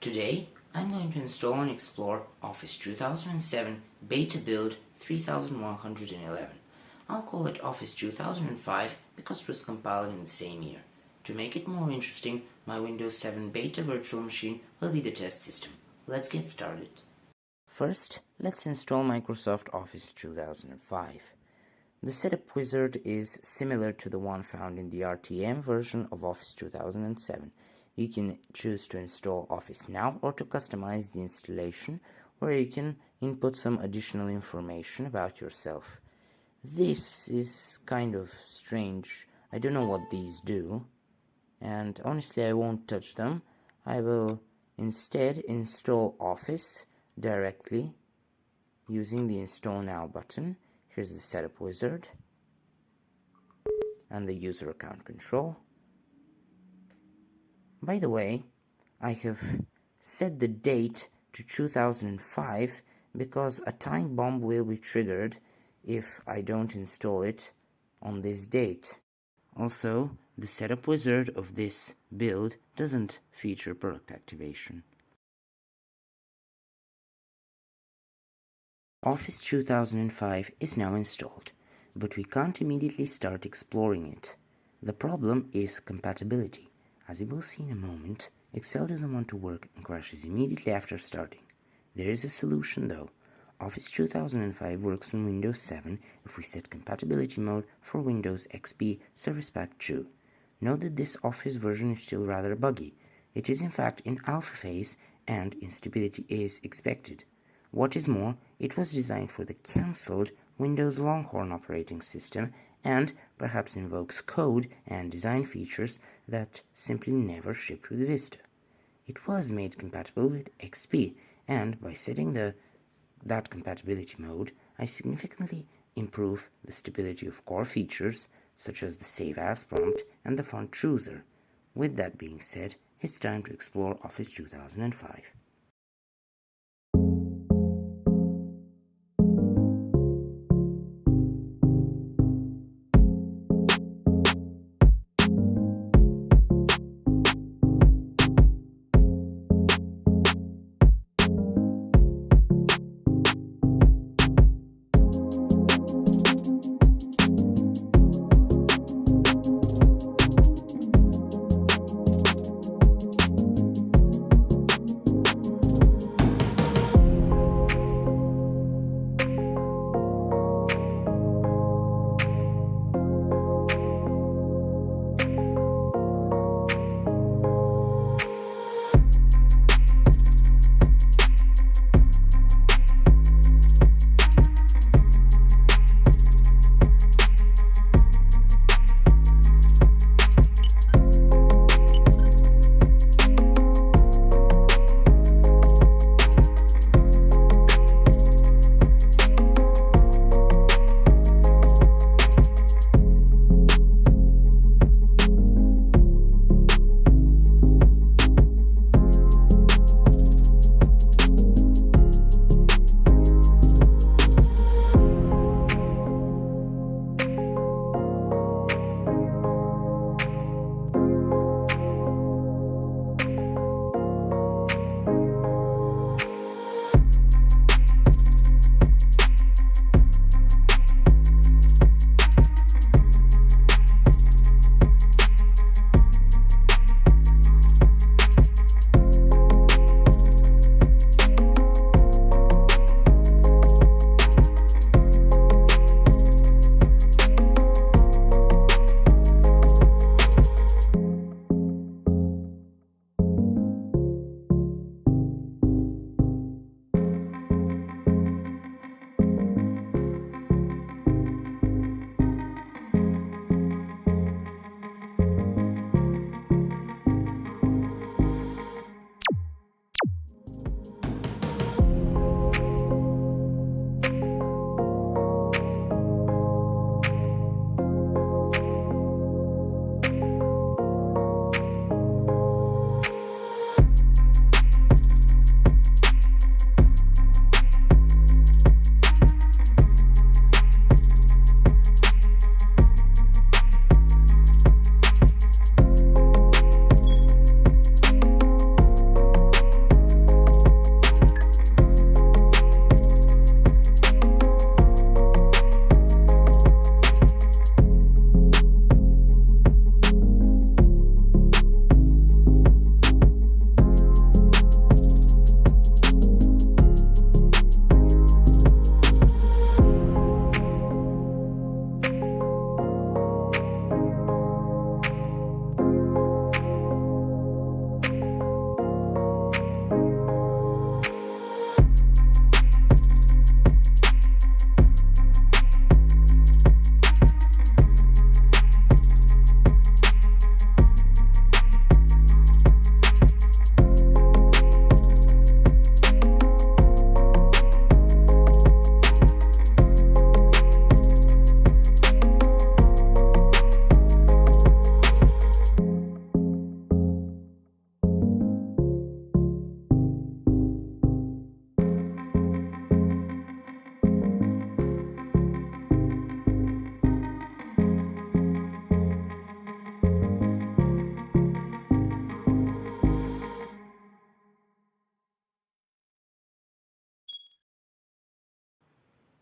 Today, I'm going to install and explore Office 2007 Beta Build 3111. I'll call it Office 2005 because it was compiled in the same year. To make it more interesting, my Windows 7 Beta virtual machine will be the test system. Let's get started. First, let's install Microsoft Office 2005. The setup wizard is similar to the one found in the RTM version of Office 2007. You can choose to install Office now or to customize the installation, where you can input some additional information about yourself. This is kind of strange. I don't know what these do, and honestly I won't touch them. I will instead install Office directly using the Install Now button. Here's the setup wizard and the user account control. By the way, I have set the date to 2005 because a time bomb will be triggered if I don't install it on this date. Also, the setup wizard of this build doesn't feature product activation. Office 2005 is now installed, but we can't immediately start exploring it. The problem is compatibility. As you will see in a moment, Excel doesn't want to work and crashes immediately after starting. There is a solution though. Office 2005 works on Windows 7 if we set compatibility mode for Windows XP Service Pack 2. Note that this Office version is still rather buggy. It is in fact in alpha phase and instability is expected. What is more, it was designed for the cancelled Windows Longhorn operating system and perhaps invokes code and design features that simply never shipped with Vista. It was made compatible with XP, and by setting that compatibility mode, I significantly improve the stability of core features such as the Save As prompt and the font chooser. With that being said, it's time to explore Office 2005.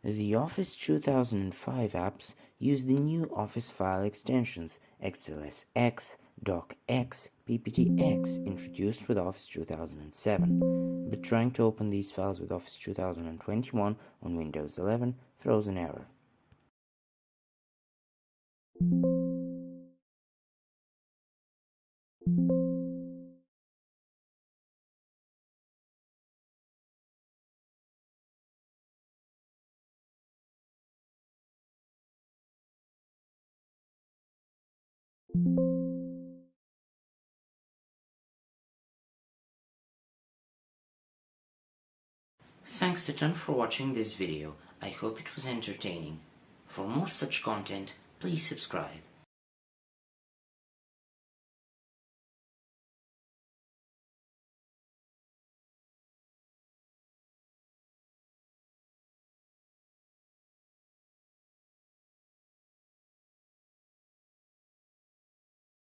The Office 2005 apps use the new Office file extensions XLSX, DocX, PPTX introduced with Office 2007, but trying to open these files with Office 2021 on Windows 11 throws an error. Thanks a ton for watching this video. I hope it was entertaining. For more such content, please subscribe.